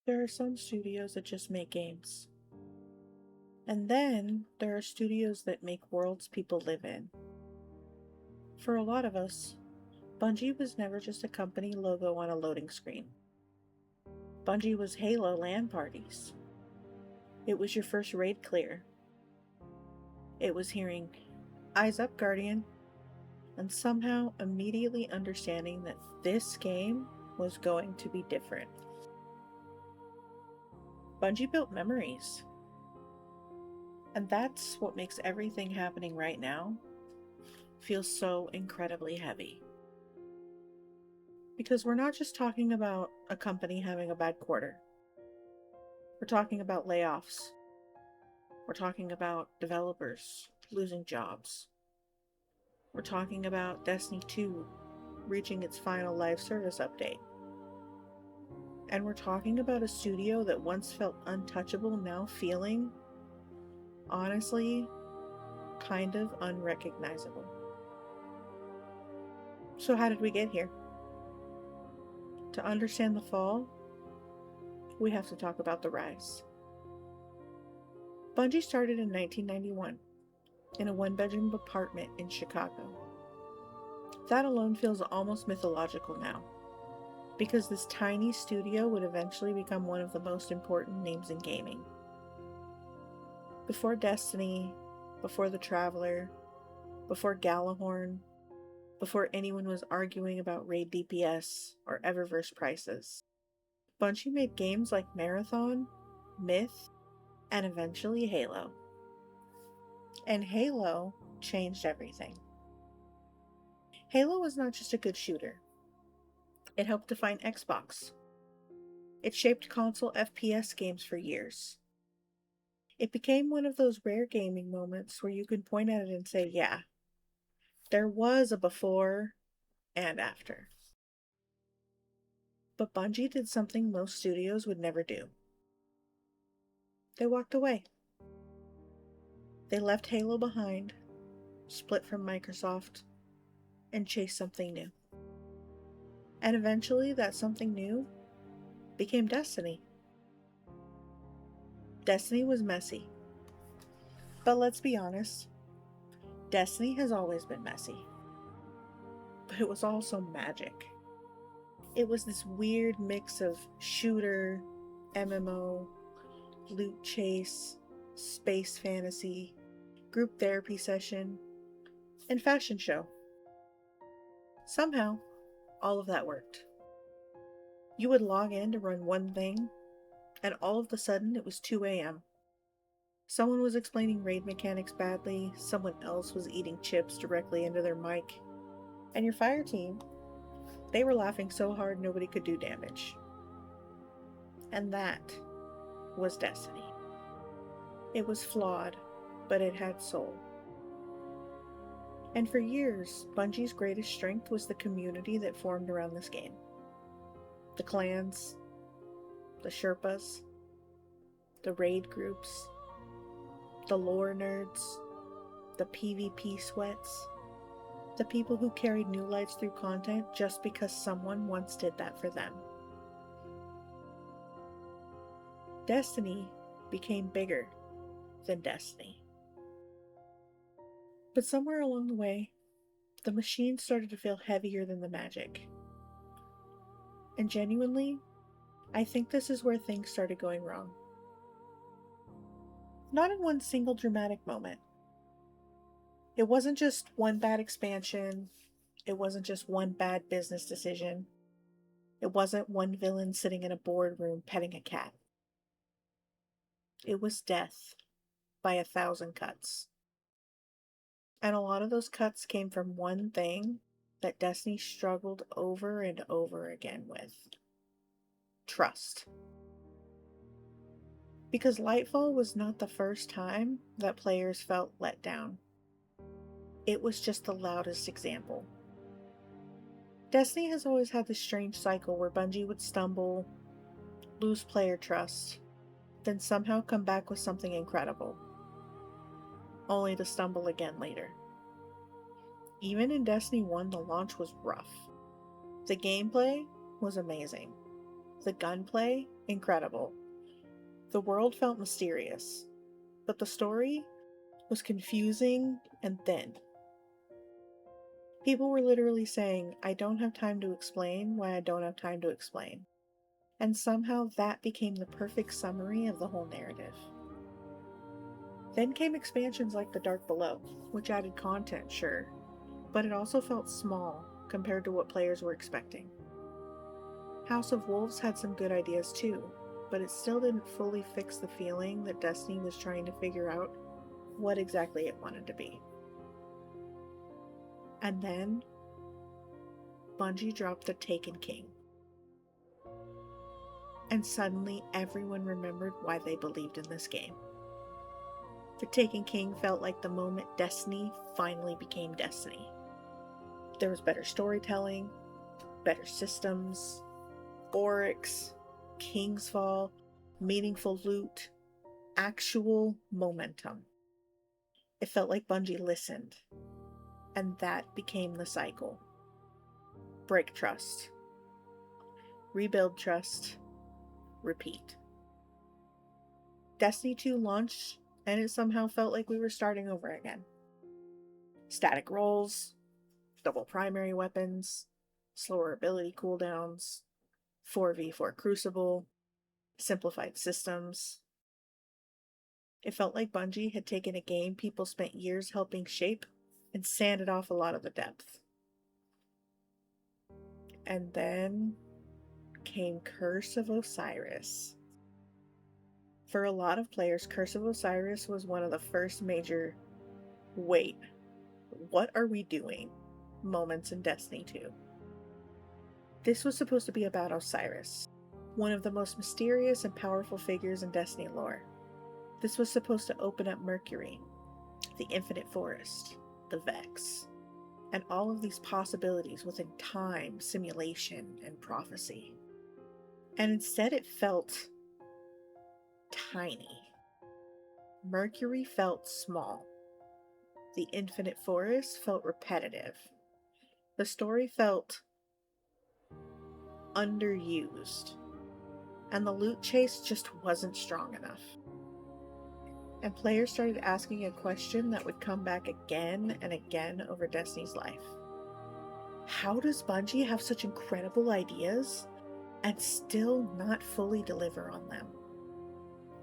There are some studios that just make games. And then there are studios that make worlds people live in. For a lot of us, Bungie was never just a company logo on a loading screen. Bungie was Halo LAN parties. It was your first raid clear. It was hearing, "Eyes up, Guardian," and somehow immediately understanding that this game was going to be different. Bungie built memories. And that's what makes everything happening right now feel so incredibly heavy. Because we're not just talking about a company having a bad quarter. We're talking about layoffs. We're talking about developers losing jobs. We're talking about Destiny 2 reaching its final live service update. And we're talking about a studio that once felt untouchable now feeling, honestly, kind of unrecognizable. So how did we get here? To understand the fall, we have to talk about the rise. Bungie started in 1991 in a one-bedroom apartment in Chicago. That alone feels almost mythological now, because this tiny studio would eventually become one of the most important names in gaming. Before Destiny, before The Traveler, before Galahorn, before anyone was arguing about raid DPS or Eververse prices, Bungie made games like Marathon, Myth, and eventually Halo. And Halo changed everything. Halo was not just a good shooter. It helped define Xbox. It shaped console FPS games for years. It became one of those rare gaming moments where you can point at it and say, yeah, there was a before and after. But Bungie did something most studios would never do. They walked away. They left Halo behind, split from Microsoft, and chased something new. And eventually, that something new became Destiny. Destiny was messy. But let's be honest, Destiny has always been messy. But it was also magic. It was this weird mix of shooter, MMO, loot chase, space fantasy, group therapy session, and fashion show. Somehow, all of that worked. You would log in to run one thing, and all of a sudden it was 2 a.m. Someone was explaining raid mechanics badly, someone else was eating chips directly into their mic, and your fire team, they were laughing so hard nobody could do damage. And that was Destiny. It was flawed, but it had soul. And for years, Bungie's greatest strength was the community that formed around this game. The clans, the Sherpas, the raid groups, the lore nerds, the PvP sweats, the people who carried new lights through content just because someone once did that for them. Destiny became bigger than Destiny. But somewhere along the way, the machine started to feel heavier than the magic. And genuinely, I think this is where things started going wrong. Not in one single dramatic moment. It wasn't just one bad expansion. It wasn't just one bad business decision. It wasn't one villain sitting in a boardroom petting a cat. It was death by 1,000 cuts. And a lot of those cuts came from one thing that Destiny struggled over and over again with: trust. Because Lightfall was not the first time that players felt let down. It was just the loudest example. Destiny has always had this strange cycle where Bungie would stumble, lose player trust, then somehow come back with something incredible, only to stumble again later. Even in Destiny 1, the launch was rough. The gameplay was amazing. The gunplay incredible. The world felt mysterious, but the story was confusing and thin. People were literally saying, I don't have time to explain why I don't have time to explain. And somehow that became the perfect summary of the whole narrative. Then came expansions like The Dark Below, which added content, sure, but it also felt small compared to what players were expecting. House of Wolves had some good ideas too, but it still didn't fully fix the feeling that Destiny was trying to figure out what exactly it wanted to be. And then Bungie dropped The Taken King. And suddenly everyone remembered why they believed in this game. The Taken King felt like the moment Destiny finally became Destiny. There was better storytelling, better systems, Oryx, Kingsfall, meaningful loot, actual momentum. It felt like Bungie listened, and that became the cycle. Break trust. Rebuild trust. Repeat. Destiny 2 launched, and it somehow felt like we were starting over again. Static rolls, double primary weapons, slower ability cooldowns, 4v4 Crucible, simplified systems. It felt like Bungie had taken a game people spent years helping shape and sanded off a lot of the depth. And then came Curse of Osiris. For a lot of players, Curse of Osiris was one of the first major, wait, what are we doing? Moments in Destiny 2. This was supposed to be about Osiris, one of the most mysterious and powerful figures in Destiny lore. This was supposed to open up Mercury, the Infinite Forest, the Vex, and all of these possibilities within time, simulation, and prophecy. And instead it felt tiny. Mercury felt small. The Infinite Forest felt repetitive. The story felt underused. And the loot chase just wasn't strong enough. And players started asking a question that would come back again and again over Destiny's life. How does Bungie have such incredible ideas and still not fully deliver on them?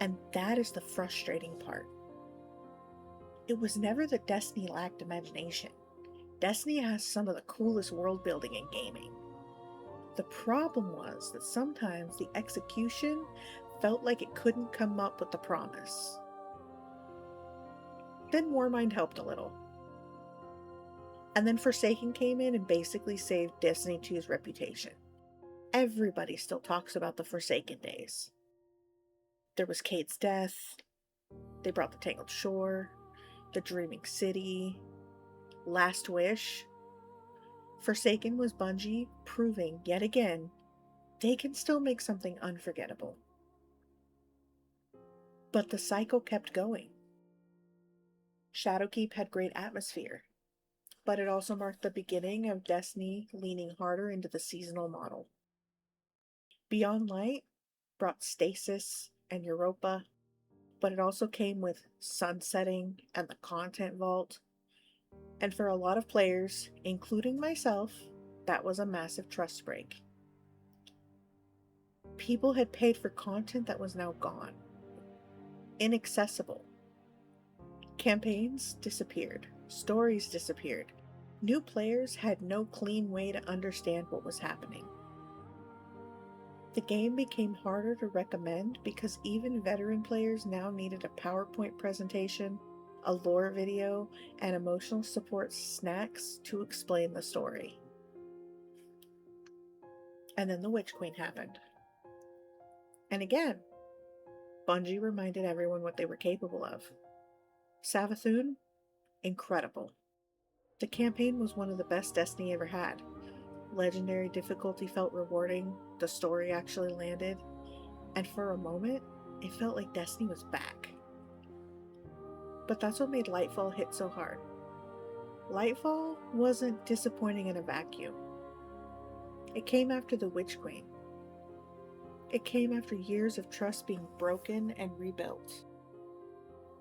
And that is the frustrating part. It was never that Destiny lacked imagination. Destiny has some of the coolest world building in gaming. The problem was that sometimes the execution felt like it couldn't come up with the promise. Then Warmind helped a little. And then Forsaken came in and basically saved Destiny 2's reputation. Everybody still talks about the Forsaken days. There was Kate's death. They brought the Tangled Shore, the Dreaming City, Last Wish. Forsaken was Bungie proving yet again they can still make something unforgettable. But the cycle kept going. Shadowkeep had great atmosphere, but it also marked the beginning of Destiny leaning harder into the seasonal model. Beyond Light brought Stasis and Europa, but it also came with sunsetting and the content vault. And for a lot of players, including myself, that was a massive trust break. People had paid for content that was now gone, inaccessible. Campaigns disappeared, stories disappeared. New players had no clean way to understand what was happening. The game became harder to recommend because even veteran players now needed a PowerPoint presentation, a lore video, and emotional support snacks to explain the story. And then the Witch Queen happened. And again, Bungie reminded everyone what they were capable of. Savathun, incredible. The campaign was one of the best Destiny ever had. Legendary difficulty felt rewarding, the story actually landed, and for a moment, it felt like Destiny was back. But that's what made Lightfall hit so hard. Lightfall wasn't disappointing in a vacuum. It came after the Witch Queen. It came after years of trust being broken and rebuilt.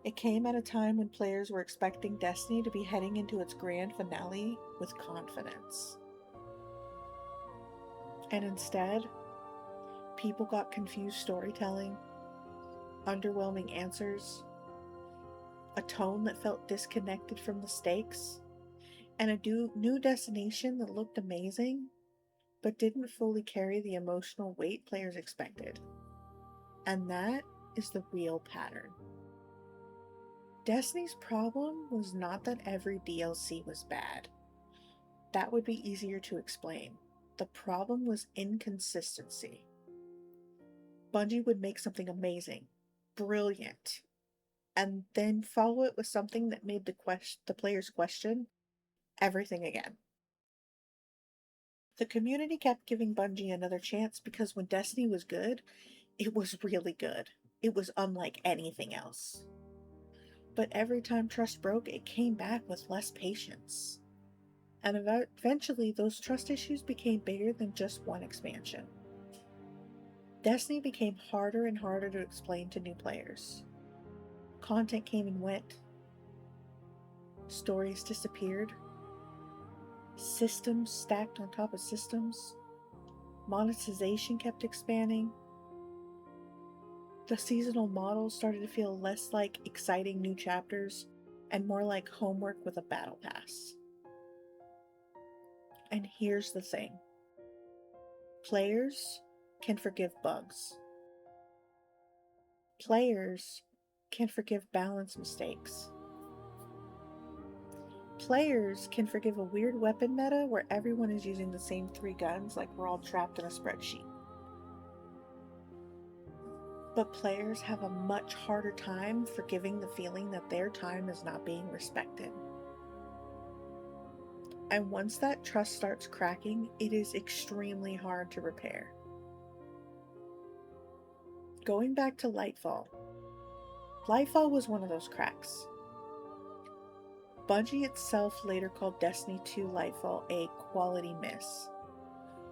It came at a time when players were expecting Destiny to be heading into its grand finale with confidence. And instead, people got confused storytelling, underwhelming answers, a tone that felt disconnected from the stakes, and a new destination that looked amazing but didn't fully carry the emotional weight players expected. And that is the real pattern. Destiny's problem was not that every DLC was bad. That would be easier to explain. The problem was inconsistency. Bungie would make something amazing, brilliant, and then follow it with something that made the players question everything again. The community kept giving Bungie another chance because when Destiny was good, it was really good. It was unlike anything else. But every time trust broke, it came back with less patience. And eventually, those trust issues became bigger than just one expansion. Destiny became harder and harder to explain to new players. Content came and went. Stories disappeared. Systems stacked on top of systems. Monetization kept expanding. The seasonal model started to feel less like exciting new chapters and more like homework with a battle pass. And here's the thing. Players can forgive bugs. Players can forgive balance mistakes. Players can forgive a weird weapon meta where everyone is using the same 3 guns like we're all trapped in a spreadsheet. But players have a much harder time forgiving the feeling that their time is not being respected. And once that trust starts cracking, it is extremely hard to repair. Going back to Lightfall was one of those cracks. Bungie itself later called Destiny 2 Lightfall a quality miss,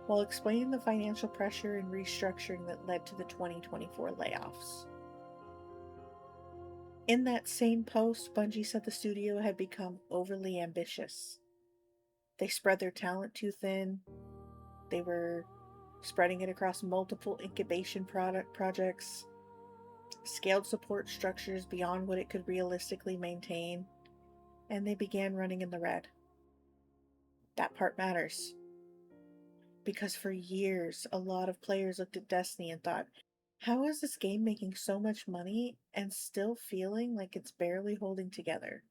while explaining the financial pressure and restructuring that led to the 2024 layoffs. In that same post, Bungie said the studio had become overly ambitious. They spread their talent too thin. They were spreading it across multiple incubation projects, scaled support structures beyond what it could realistically maintain, and they began running in the red. That part matters. Because for years, a lot of players looked at Destiny and thought, how is this game making so much money and still feeling like it's barely holding together?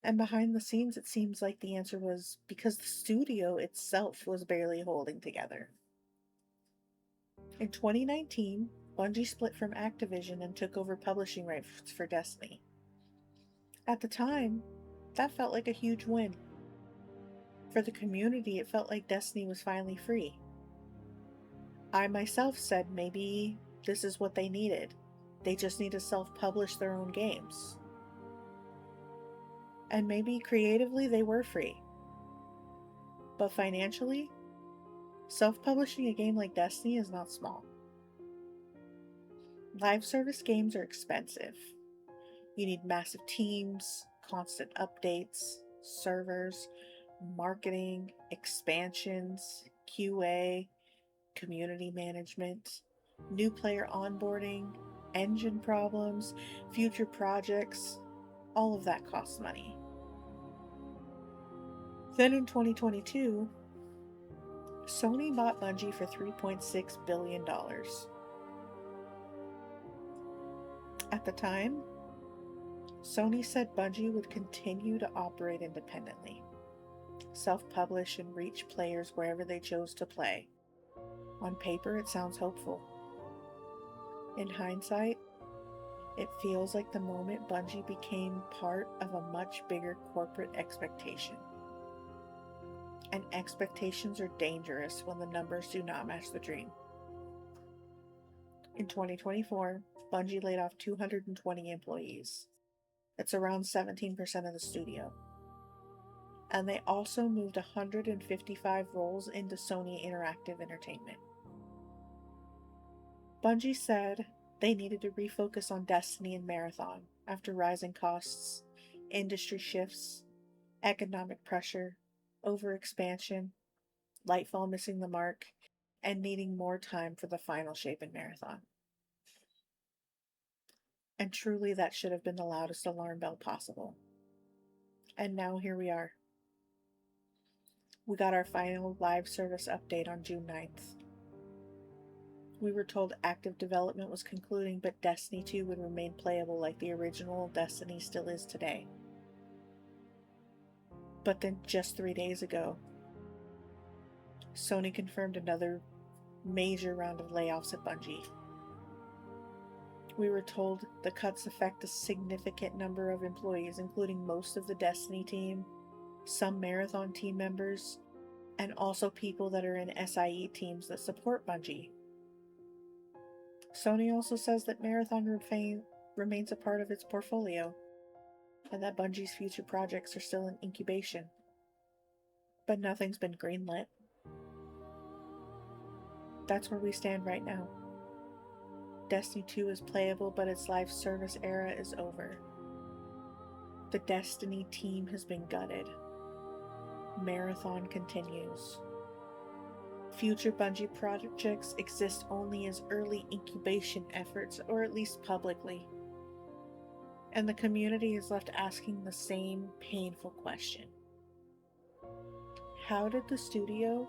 And behind the scenes, it seems like the answer was because the studio itself was barely holding together. In 2019, Bungie split from Activision and took over publishing rights for Destiny. At the time, that felt like a huge win. For the community, it felt like Destiny was finally free. I myself said maybe this is what they needed. They just need to self-publish their own games. And maybe creatively they were free. But financially, self-publishing a game like Destiny is not small. Live service games are expensive. You need massive teams, constant updates, servers, marketing, expansions, QA, community management, new player onboarding, engine problems, future projects. All of that costs money. Then in 2022, Sony bought Bungie for $3.6 billion. At the time, Sony said Bungie would continue to operate independently, self-publish and reach players wherever they chose to play. On paper, it sounds hopeful. In hindsight, it feels like the moment Bungie became part of a much bigger corporate expectation. And expectations are dangerous when the numbers do not match the dream. In 2024, Bungie laid off 220 employees. It's around 17% of the studio. And they also moved 155 roles into Sony Interactive Entertainment. Bungie said they needed to refocus on Destiny and Marathon after rising costs, industry shifts, economic pressure, overexpansion, Lightfall missing the mark, and needing more time for the final shape in Marathon. And truly, that should have been the loudest alarm bell possible. And now here we are. We got our final live service update on June 9th. We were told active development was concluding, but Destiny 2 would remain playable like the original Destiny still is today. But then just 3 days ago, Sony confirmed another major round of layoffs at Bungie. We were told the cuts affect a significant number of employees, including most of the Destiny team, some Marathon team members, and also people that are in SIE teams that support Bungie. Sony also says that Marathon remains a part of its portfolio, and that Bungie's future projects are still in incubation. But nothing's been greenlit. That's where we stand right now. Destiny 2 is playable, but its live service era is over. The Destiny team has been gutted. Marathon continues. Future Bungie projects exist only as early incubation efforts, or at least publicly. And the community is left asking the same painful question. How did the studio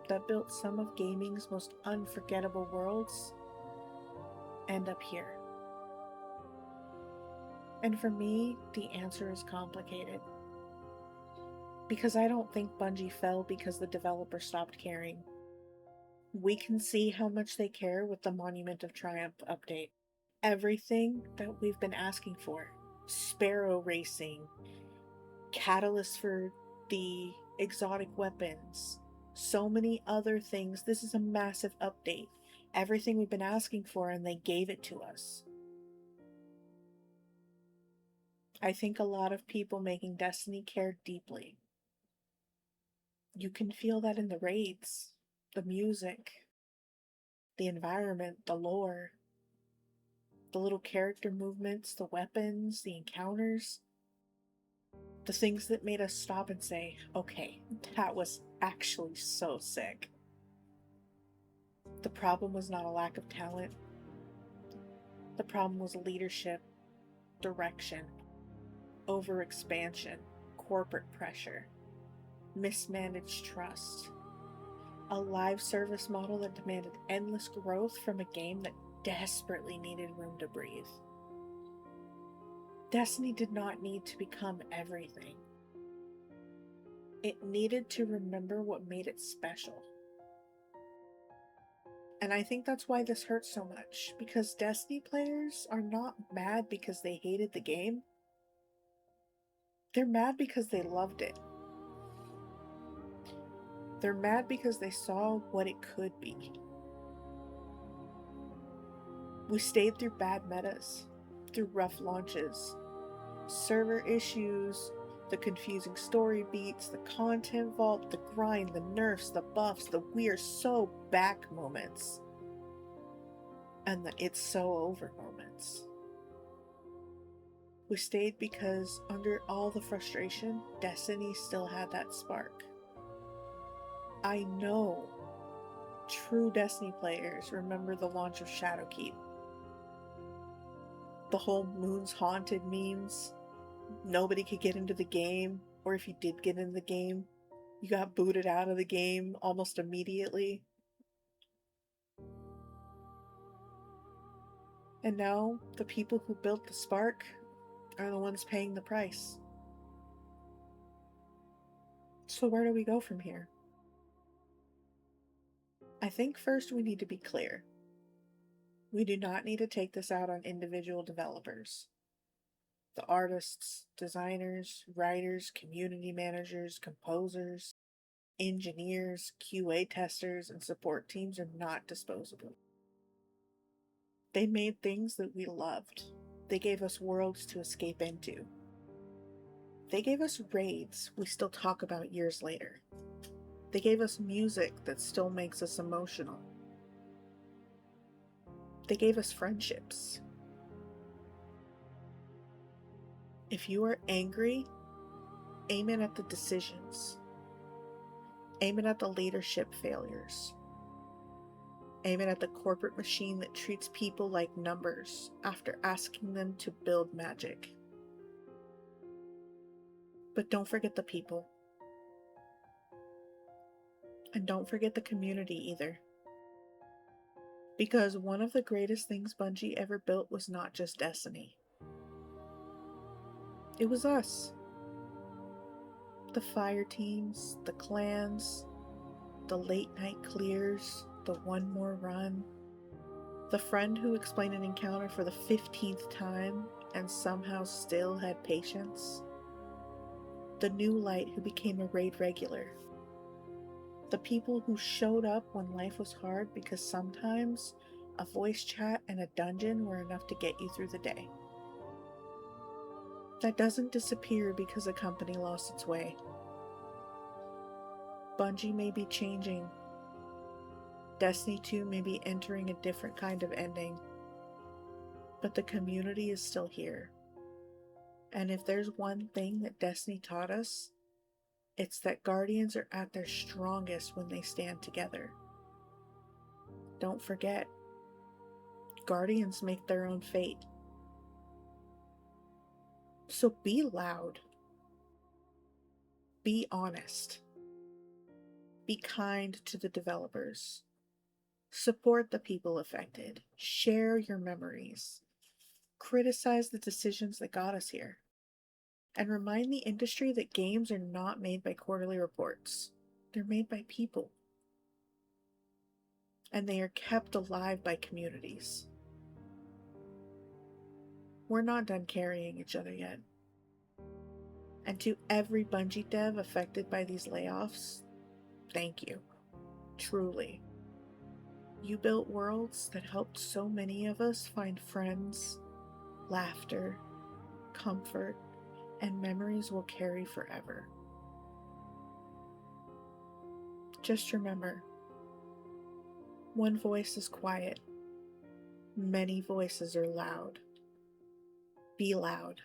that built some of gaming's most unforgettable worlds end up here? And for me, the answer is complicated. Because I don't think Bungie fell because the developer stopped caring. We can see how much they care with the Monument of Triumph update. Everything that we've been asking for. Sparrow racing, catalysts for the exotic weapons, so many other things. This is a massive update. Everything we've been asking for, and they gave it to us. I think a lot of people making Destiny care deeply. You can feel that in the raids, the music, the environment, the lore, the little character movements, the weapons, the encounters, the things that made us stop and say, okay, that was actually so sick. The problem was not a lack of talent. The problem was leadership, direction, overexpansion, corporate pressure, mismanaged trust, a live service model that demanded endless growth from a game that desperately needed room to breathe. Destiny did not need to become everything. It needed to remember what made it special. And I think that's why this hurts so much, because Destiny players are not mad because they hated the game. They're mad because they loved it. They're mad because they saw what it could be. We stayed through bad metas, through rough launches, server issues, the confusing story beats, the content vault, the grind, the nerfs, the buffs, the we're so back moments, and the it's so over moments. We stayed because under all the frustration, Destiny still had that spark. I know true Destiny players remember the launch of Shadowkeep. The whole Moon's Haunted memes. Nobody could get into the game, or if you did get in the game, you got booted out of the game almost immediately. And now, the people who built the spark are the ones paying the price. So where do we go from here? I think first we need to be clear. We do not need to take this out on individual developers. The artists, designers, writers, community managers, composers, engineers, QA testers, and support teams are not disposable. They made things that we loved. They gave us worlds to escape into. They gave us raids we still talk about years later. They gave us music that still makes us emotional. They gave us friendships. If you are angry, aim it at the decisions. Aim it at the leadership failures. Aim it at the corporate machine that treats people like numbers after asking them to build magic. But don't forget the people. And don't forget the community either. Because one of the greatest things Bungie ever built was not just Destiny. It was us. The fire teams, the clans, the late night clears, the one more run, the friend who explained an encounter for the 15th time and somehow still had patience, the new light who became a raid regular, the people who showed up when life was hard because sometimes a voice chat and a dungeon were enough to get you through the day. That doesn't disappear because a company lost its way. Bungie may be changing. Destiny 2 may be entering a different kind of ending. But the community is still here. And if there's one thing that Destiny taught us, it's that Guardians are at their strongest when they stand together. Don't forget, Guardians make their own fate. So be loud. Be honest. Be kind to the developers. Support the people affected. Share your memories. Criticize the decisions that got us here. And remind the industry that games are not made by quarterly reports. They're made by people. And they are kept alive by communities. We're not done carrying each other yet. And to every Bungie dev affected by these layoffs, thank you. Truly. You built worlds that helped so many of us find friends, laughter, comfort, and memories we'll carry forever. Just remember, one voice is quiet, many voices are loud. Be loud.